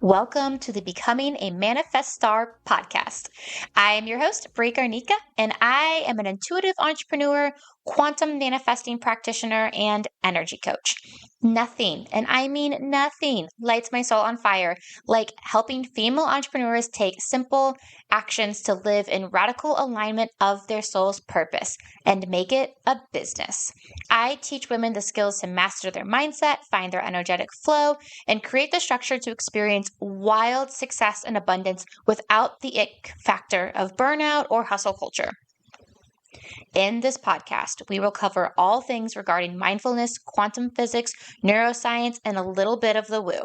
Welcome to the Becoming a Manifest Star podcast. I am your host, Brie Garnica, and I am an intuitive entrepreneur, quantum manifesting practitioner, and energy coach. Nothing, and I mean nothing, lights my soul on fire like helping female entrepreneurs take simple actions to live in radical alignment of their soul's purpose and make it a business. I teach women the skills to master their mindset, find their energetic flow, and create the structure to experience wild success and abundance without the ick factor of burnout or hustle culture. In this podcast, we will cover all things regarding mindfulness, quantum physics, neuroscience, and a little bit of the woo.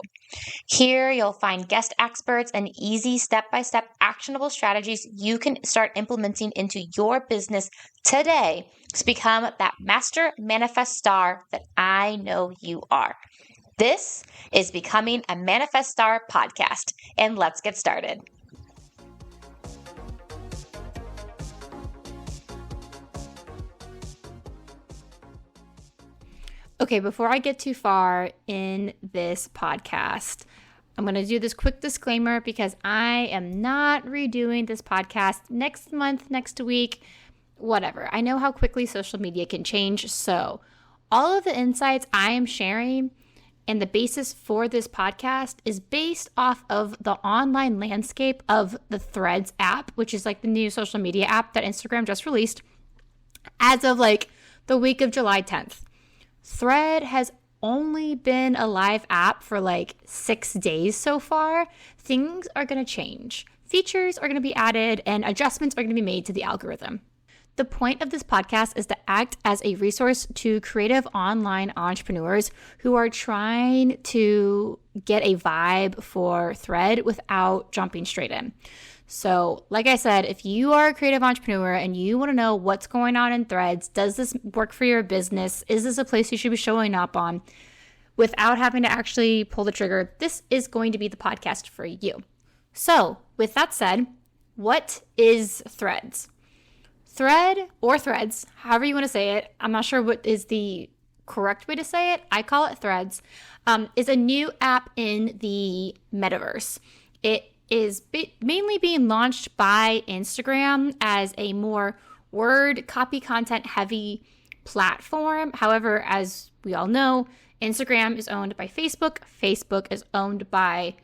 Here, you'll find guest experts and easy step-by-step actionable strategies you can start implementing into your business today to become that master manifest star that I know you are. This is Becoming a Manifest Star podcast, and let's get started. Okay, before I get too far in this podcast, I'm going to do this quick disclaimer because I am not redoing this podcast next month, next week, whatever. I know how quickly social media can change, so all of the insights I am sharing and the basis for this podcast is based off of the online landscape of the Threads app, which is like the new social media app that Instagram just released as of like the week of July 10th. Thread has only been a live app for like 6 days so far. Things are going to change. Features are going to be added and adjustments are going to be made to the algorithm. The point of this podcast is to act as a resource to creative online entrepreneurs who are trying to get a vibe for Thread without jumping straight in. So, like I said, if you are a creative entrepreneur and you want to know what's going on in Threads, does this work for your business? Is this a place you should be showing up on without having to actually pull the trigger? This is going to be the podcast for you. So, with that said, what is Threads? Thread or Threads, however you want to say it, I'm not sure what is the correct way to say it. I call it Threads, is a new app in the metaverse. It is mainly being launched by Instagram as a more word copy content heavy platform. However, as we all know, Instagram is owned by Facebook. Facebook is owned by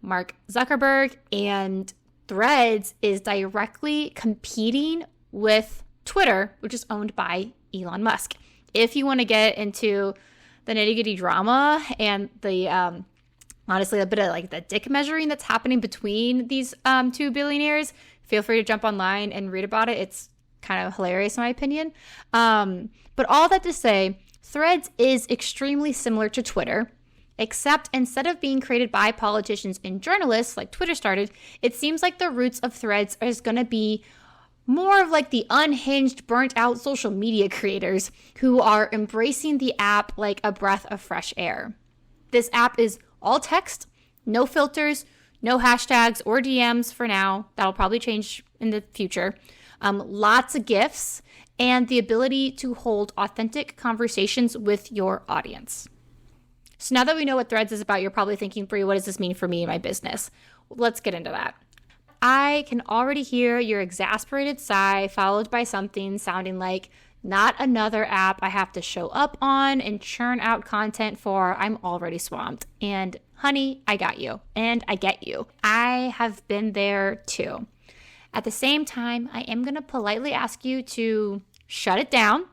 Mark Zuckerberg, and Threads is directly competing with Twitter, which is owned by Elon Musk. If you want to get into the nitty-gritty drama and the honestly a bit of like the dick measuring that's happening between these two billionaires, feel free to jump online and read about it. It's kind of hilarious in my opinion. But all that to say, Threads is extremely similar to Twitter, except instead of being created by politicians and journalists like Twitter started, it seems like the roots of Threads is going to be more of like the unhinged, burnt out social media creators who are embracing the app like a breath of fresh air. This app is all text, no filters, no hashtags or DMs for now. That'll probably change in the future. Lots of GIFs and the ability to hold authentic conversations with your audience. So now that we know what Threads is about, you're probably thinking, Brie, what does this mean for me and my business? Let's get into that. I can already hear your exasperated sigh followed by something sounding like, not another app I have to show up on and churn out content for. I'm already swamped. And honey, I got you. And I get you. I have been there too. At the same time, I am going to politely ask you to shut it down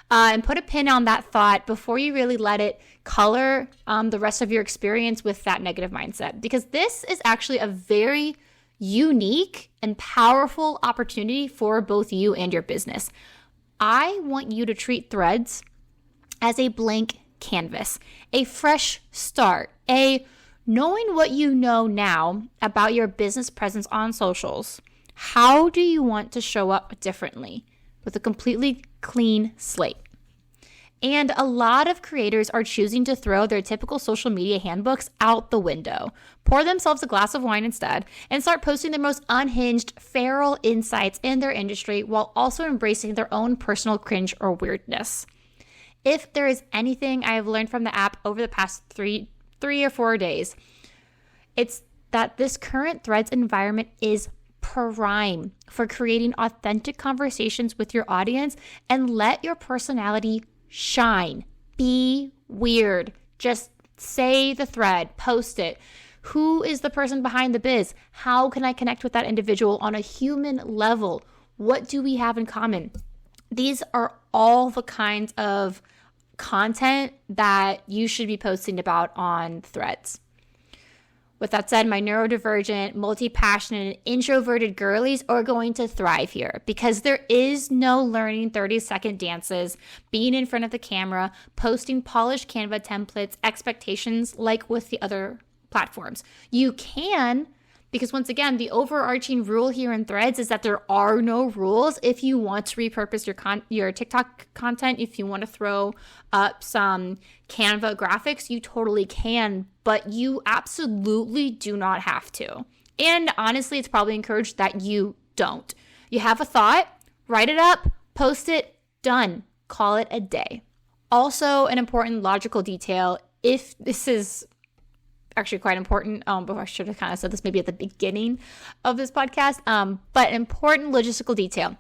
and put a pin on that thought before you really let it color the rest of your experience with that negative mindset. Because this is actually a very unique and powerful opportunity for both you and your business. I want you to treat Threads as a blank canvas, a fresh start, a knowing what you know now about your business presence on socials. How do you want to show up differently with a completely clean slate? And a lot of creators are choosing to throw their typical social media handbooks out the window, pour themselves a glass of wine instead, and start posting their most unhinged, feral insights in their industry while also embracing their own personal cringe or weirdness. If there is anything I have learned from the app over the past three or 4 days, it's that this current Threads environment is prime for creating authentic conversations with your audience, and let your personality shine. Be weird. Just say the thread, post it. Who is the person behind the biz? How can I connect with that individual on a human level? What do we have in common? These are all the kinds of content that you should be posting about on Threads. With that said, my neurodivergent, multi-passionate, and introverted girlies are going to thrive here, because there is no learning 30-second dances, being in front of the camera, posting polished Canva templates, expectations like with the other platforms. You can, because once again, the overarching rule here in Threads is that there are no rules. If you want to repurpose your TikTok content, if you want to throw up some Canva graphics, you totally can, but you absolutely do not have to. And honestly, it's probably encouraged that you don't. You have a thought, write it up, post it, done. Call it a day. Also, an important logical detail, if this is actually quite important, but I should have kind of said this maybe at the beginning of this podcast, but important logistical detail.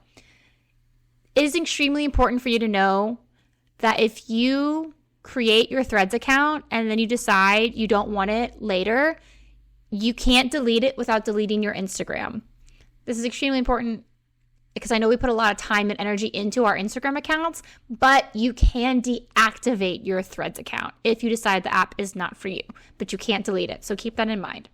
It is extremely important for you to know that if you create your Threads account and then you decide you don't want it later, you can't delete it without deleting your Instagram. This is extremely important because I know we put a lot of time and energy into our Instagram accounts, but you can deactivate your Threads account if you decide the app is not for you, but you can't delete it. So keep that in mind.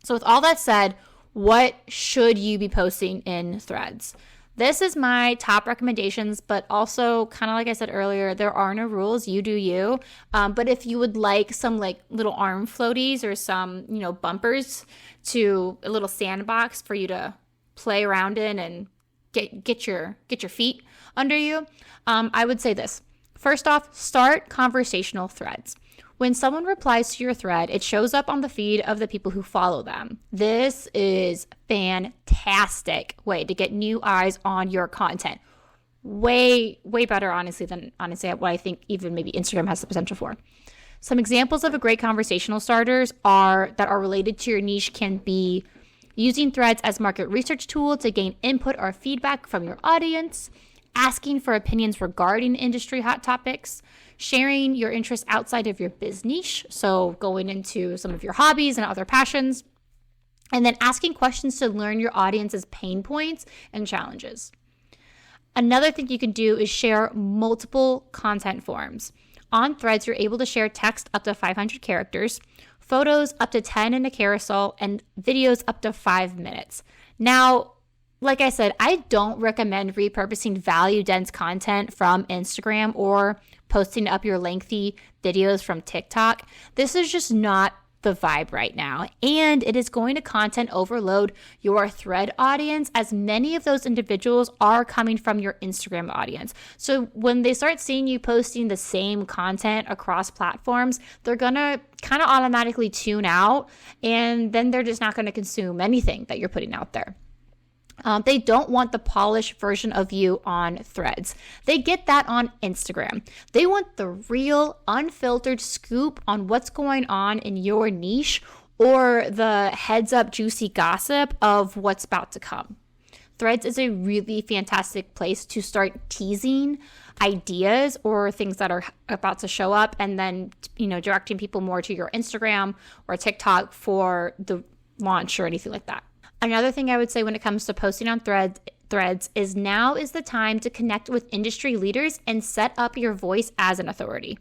So with all that said, what should you be posting in Threads? This is my top recommendations, but also kind of like I said earlier, there are no rules. You do you. But if you would like some like little arm floaties or some, bumpers to a little sandbox for you to play around in and get your feet under you, I would say this. First off, start conversational threads. When someone replies to your thread, it shows up on the feed of the people who follow them. This is fantastic way to get new eyes on your content. Way better, honestly, than what I think even maybe Instagram has the potential for. Some examples of a great conversational starters that are related to your niche can be using Threads as market research tool to gain input or feedback from your audience, asking for opinions regarding industry hot topics, sharing your interests outside of your biz niche, so going into some of your hobbies and other passions, and then asking questions to learn your audience's pain points and challenges. Another thing you can do is share multiple content forms. On Threads, you're able to share text up to 500 characters, photos up to 10 in a carousel, and videos up to 5 minutes. Now, like I said, I don't recommend repurposing value-dense content from Instagram or posting up your lengthy videos from TikTok. This is just not the vibe right now, and it is going to content overload your thread audience, as many of those individuals are coming from your Instagram audience. So when they start seeing you posting the same content across platforms, they're gonna kind of automatically tune out, and then they're just not going to consume anything that you're putting out there. They don't want the polished version of you on Threads. They get that on Instagram. They want the real, unfiltered scoop on what's going on in your niche, or the heads up juicy gossip of what's about to come. Threads is a really fantastic place to start teasing ideas or things that are about to show up, and then, directing people more to your Instagram or TikTok for the launch or anything like that. Another thing I would say when it comes to posting on Threads is now is the time to connect with industry leaders and set up your voice as an authority.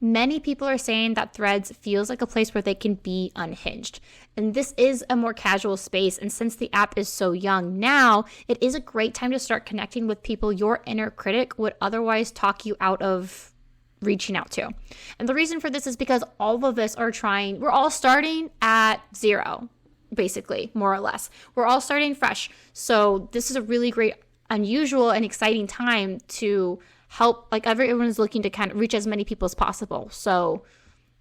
Many people are saying that Threads feels like a place where they can be unhinged. And this is a more casual space. And since the app is so young now, it is a great time to start connecting with people your inner critic would otherwise talk you out of reaching out to. And the reason for this is because all of us we're all starting at zero. Basically, more or less. We're all starting fresh. So this is a really great, unusual, and exciting time to help, everyone is looking to kind of reach as many people as possible. So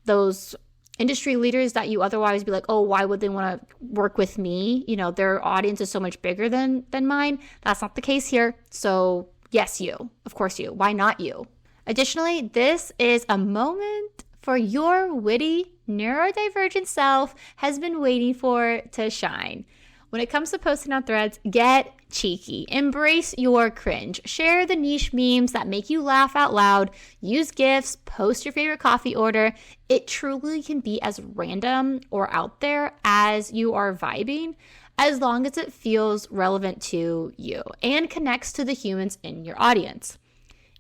those industry leaders that you otherwise be like, oh, why would they want to work with me? Their audience is so much bigger than mine. That's not the case here. So yes, you. Of course you. Why not you? Additionally, this is a moment for your witty, neurodivergent self has been waiting for to shine. When it comes to posting on Threads, get cheeky. Embrace your cringe. Share the niche memes that make you laugh out loud. Use GIFs. Post your favorite coffee order. It truly can be as random or out there as you are vibing, as long as it feels relevant to you and connects to the humans in your audience.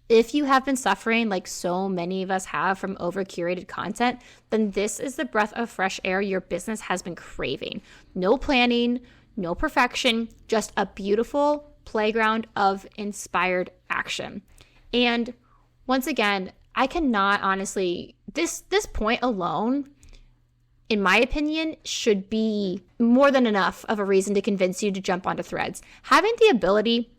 If you have been suffering like so many of us have from over-curated content, then this is the breath of fresh air your business has been craving. No planning, no perfection, just a beautiful playground of inspired action. And once again, I cannot honestly, this point alone, in my opinion, should be more than enough of a reason to convince you to jump onto Threads. Having the ability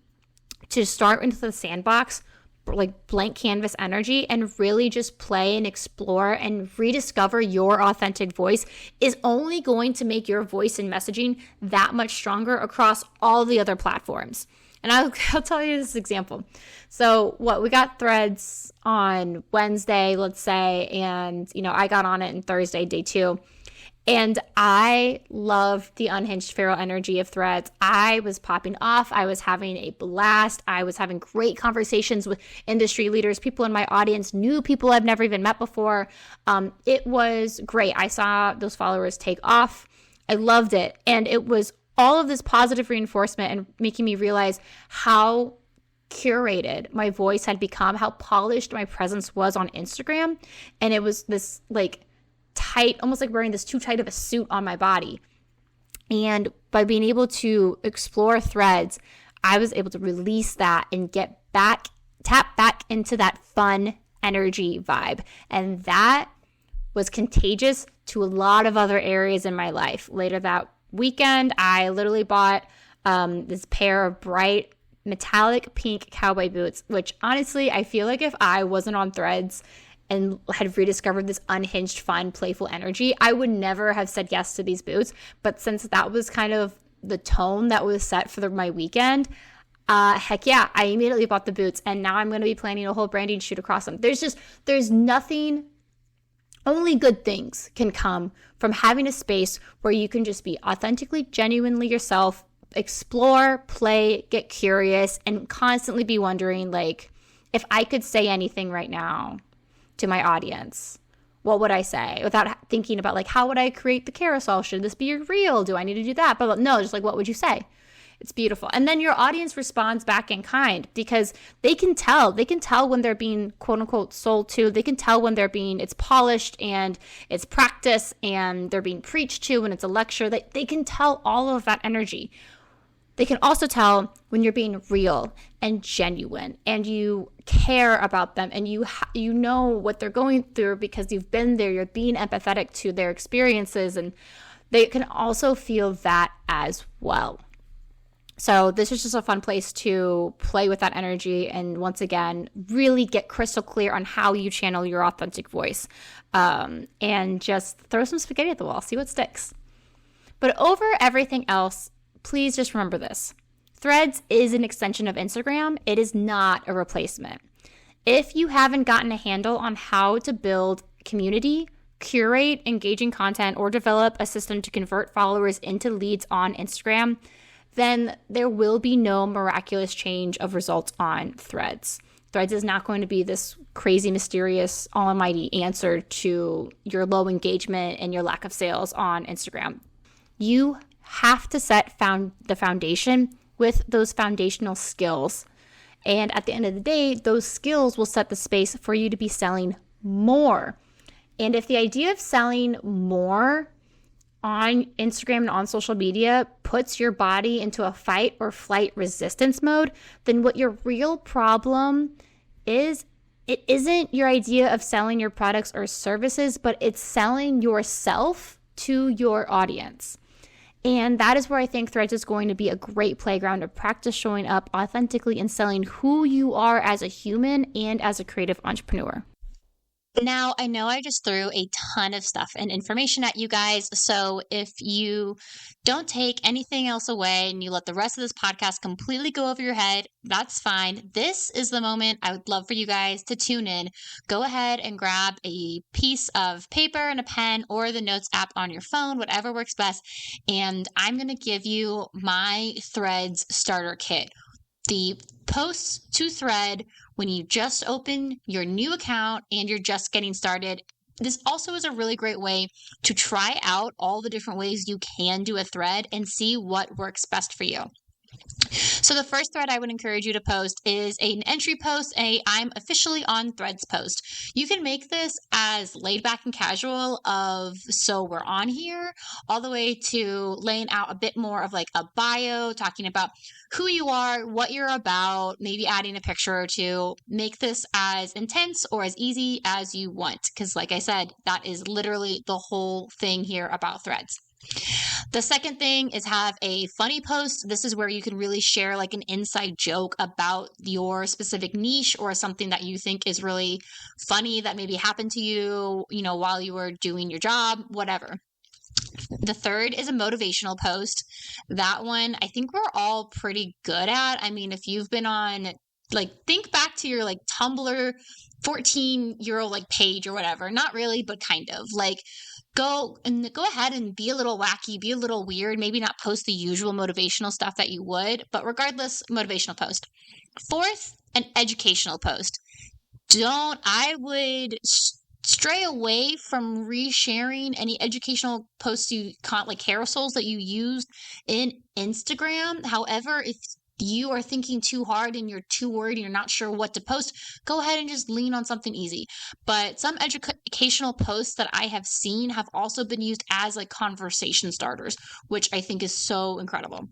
to start into the sandbox, like blank canvas energy, and really just play and explore and rediscover your authentic voice is only going to make your voice and messaging that much stronger across all the other platforms. And I'll tell you this example. So we got Threads on Wednesday, let's say, and I got on it on Thursday, day 2. And I love the unhinged feral energy of Threads. I was popping off. I was having a blast. I was having great conversations with industry leaders, people in my audience, new people I've never even met before. It was great. I saw those followers take off. I loved it. And it was all of this positive reinforcement and making me realize how curated my voice had become, how polished my presence was on Instagram. And it was this tight, almost like wearing this too tight of a suit on my body. And by being able to explore Threads, I was able to release that and tap back into that fun energy vibe. And that was contagious to a lot of other areas in my life. Later that weekend, I literally bought this pair of bright metallic pink cowboy boots, which honestly, I feel like if I wasn't on Threads and had rediscovered this unhinged, fun, playful energy, I would never have said yes to these boots. But since that was kind of the tone that was set for my weekend, heck yeah, I immediately bought the boots. And now I'm going to be planning a whole branding shoot across them. There's nothing, only good things can come from having a space where you can just be authentically, genuinely yourself, explore, play, get curious, and constantly be wondering, if I could say anything right now to my audience, what would I say? Without thinking about how would I create the carousel? Should this be real? Do I need to do that? But no, just what would you say? It's beautiful. And then your audience responds back in kind because they can tell when they're being quote unquote sold to. They can tell when it's polished and it's practice and they're being preached to and it's a lecture. They can tell all of that energy. They can also tell when you're being real and genuine and you care about them and you know what they're going through because you've been there. You're being empathetic to their experiences, and they can also feel that as well. So this is just a fun place to play with that energy and once again, really get crystal clear on how you channel your authentic voice, and just throw some spaghetti at the wall, see what sticks. But over everything else, please just remember this. Threads is an extension of Instagram. It is not a replacement. If you haven't gotten a handle on how to build community, curate engaging content, or develop a system to convert followers into leads on Instagram, then there will be no miraculous change of results on Threads. Threads is not going to be this crazy, mysterious, almighty answer to your low engagement and your lack of sales on Instagram. You have to set the foundation with those foundational skills. And at the end of the day, those skills will set the space for you to be selling more. And if the idea of selling more on Instagram and on social media puts your body into a fight or flight resistance mode, then what your real problem is, it isn't your idea of selling your products or services, but it's selling yourself to your audience. And that is where I think Threads is going to be a great playground to practice showing up authentically and selling who you are as a human and as a creative entrepreneur. Now, I know I just threw a ton of stuff and information at you guys. So if you don't take anything else away and you let the rest of this podcast completely go over your head, that's fine. This is the moment I would love for you guys to tune in. Go ahead and grab a piece of paper and a pen or the Notes app on your phone, whatever works best. And I'm going to give you my Threads starter kit. The posts to Thread when you just open your new account and you're just getting started. This also is a really great way to try out all the different ways you can do a thread and see what works best for you. So the first thread I would encourage you to post is an entry post, I'm officially on Threads post. You can make this as laid back and casual of so we're on here, all the way to laying out a bit more of like a bio, talking about who you are, what you're about, maybe adding a picture or two. Make this as intense or as easy as you want, because like I said, that is literally the whole thing here about Threads. The second thing is have a funny post. This is where you can really share like an inside joke about your specific niche or something that you think is really funny that maybe happened to you, while you were doing your job, whatever. The third is a motivational post. That one, I think we're all pretty good at. I mean, if you've been on, think back to your Tumblr 14-year-old page or whatever. Not really, but kind of. Go ahead and be a little wacky, be a little weird, maybe not post the usual motivational stuff that you would, but regardless, motivational post. Fourth, an educational post. I would stray away from resharing any educational posts like carousels that you used in Instagram. However, if you are thinking too hard and you're too worried and you're not sure what to post, go ahead and just lean on something easy. But some educational posts that I have seen have also been used as conversation starters, which I think is so incredible.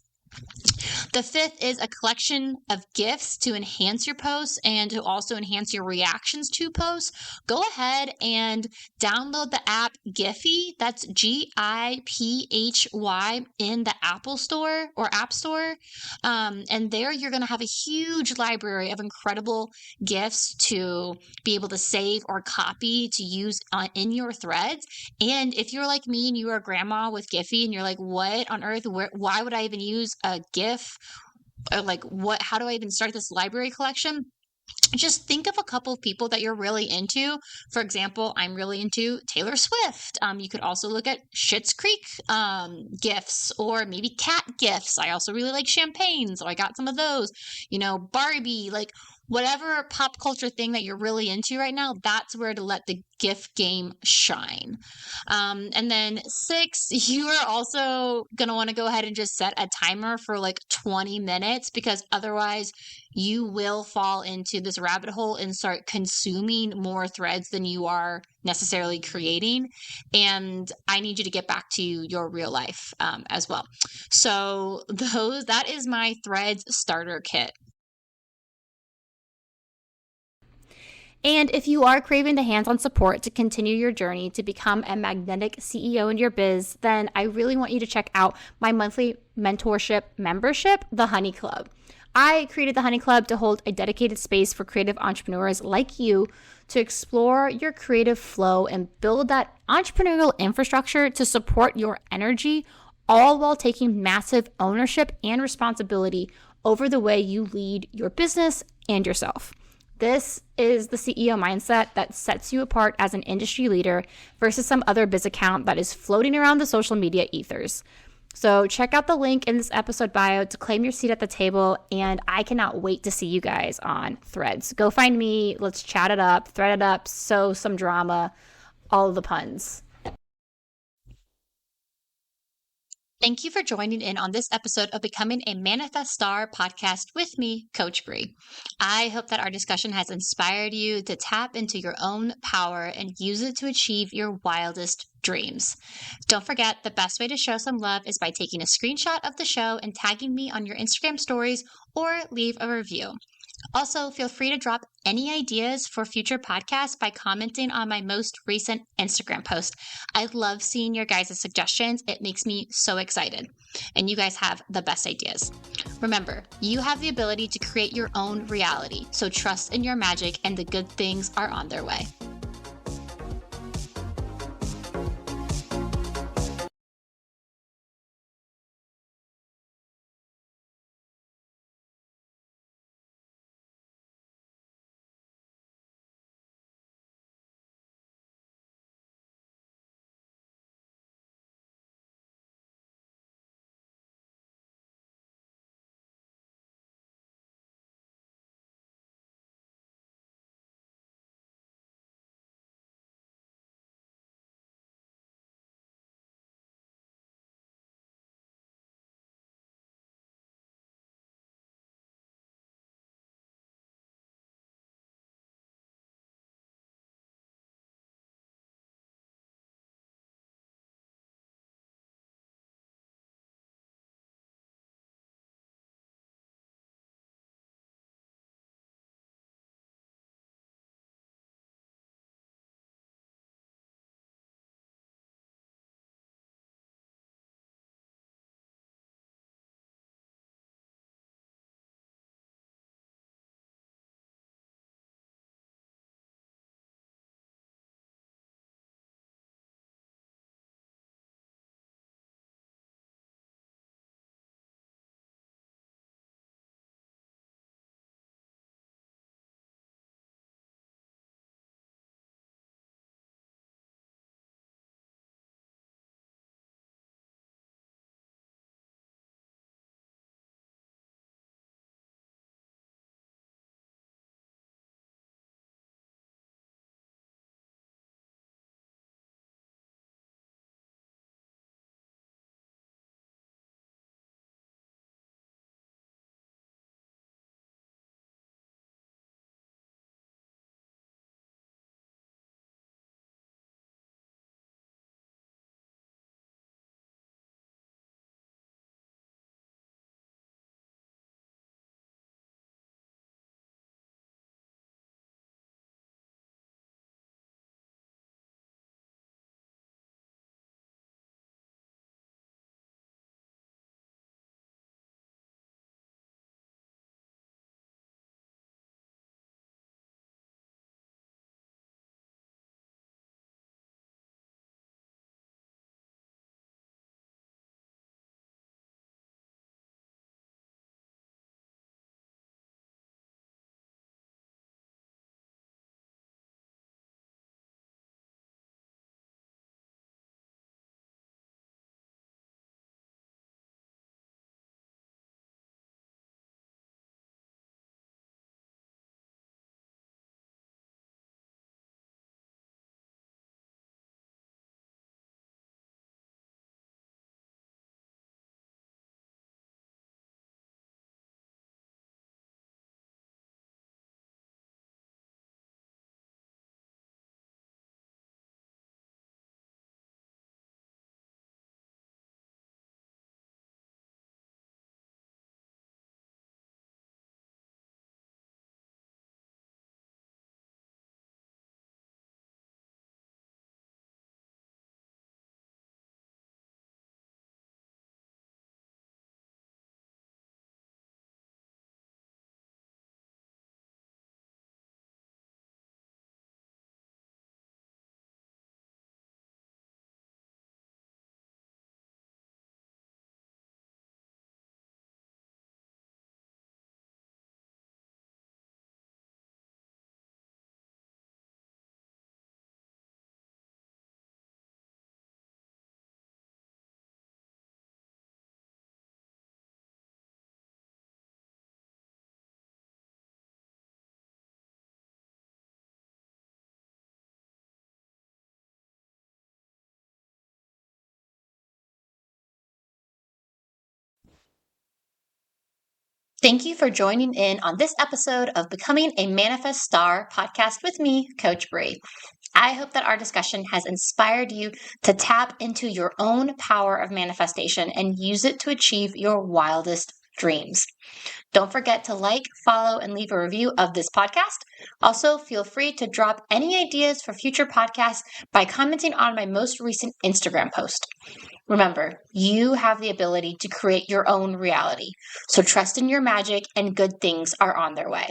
The fifth is a collection of GIFs to enhance your posts and to also enhance your reactions to posts. Go ahead and download the app Giphy. That's Giphy in the Apple Store or App Store. And there you're going to have a huge library of incredible GIFs to be able to save or copy to use in your threads. And if you're like me and you are a grandma with Giphy and you're like, what on earth, why would I even use a GIF? How do I even start this library collection? Just think of a couple of people that you're really into. For example, I'm really into Taylor Swift. You could also look at Schitt's Creek GIFs or maybe cat GIFs. I also really like champagne, so I got some of those. Barbie, whatever pop culture thing that you're really into right now, that's where to let the GIF game shine. And then 6, you are also going to want to go ahead and just set a timer for 20 minutes, because otherwise you will fall into this rabbit hole and start consuming more threads than you are necessarily creating. And I need you to get back to your real life as well. So that is my Threads starter kit. And if you are craving the hands-on support to continue your journey to become a magnetic CEO in your biz, then I really want you to check out my monthly mentorship membership, the Honey Club. I created the Honey Club to hold a dedicated space for creative entrepreneurs like you to explore your creative flow and build that entrepreneurial infrastructure to support your energy, all while taking massive ownership and responsibility over the way you lead your business and yourself. This is the CEO mindset that sets you apart as an industry leader versus some other biz account that is floating around the social media ethers. So check out the link in this episode bio to claim your seat at the table, and I cannot wait to see you guys on Threads. Go find me, let's chat it up, thread it up, sow some drama, all of the puns. Thank you for joining in on this episode of Becoming a Manifest Star podcast with me, Coach Bree. I hope that our discussion has inspired you to tap into your own power and use it to achieve your wildest dreams. Don't forget, the best way to show some love is by taking a screenshot of the show and tagging me on your Instagram stories or leave a review. Also, feel free to drop any ideas for future podcasts by commenting on my most recent Instagram post. I love seeing your guys' suggestions. It makes me so excited. And you guys have the best ideas. Remember, you have the ability to create your own reality, so trust in your magic and the good things are on their way. Thank you for joining in on this episode of Becoming a Manifest Star podcast with me, Coach Bree. I hope that our discussion has inspired you to tap into your own power of manifestation and use it to achieve your wildest dreams. Don't forget to like, follow, and leave a review of this podcast. Also, feel free to drop any ideas for future podcasts by commenting on my most recent Instagram post. Remember, you have the ability to create your own reality, so trust in your magic and good things are on their way.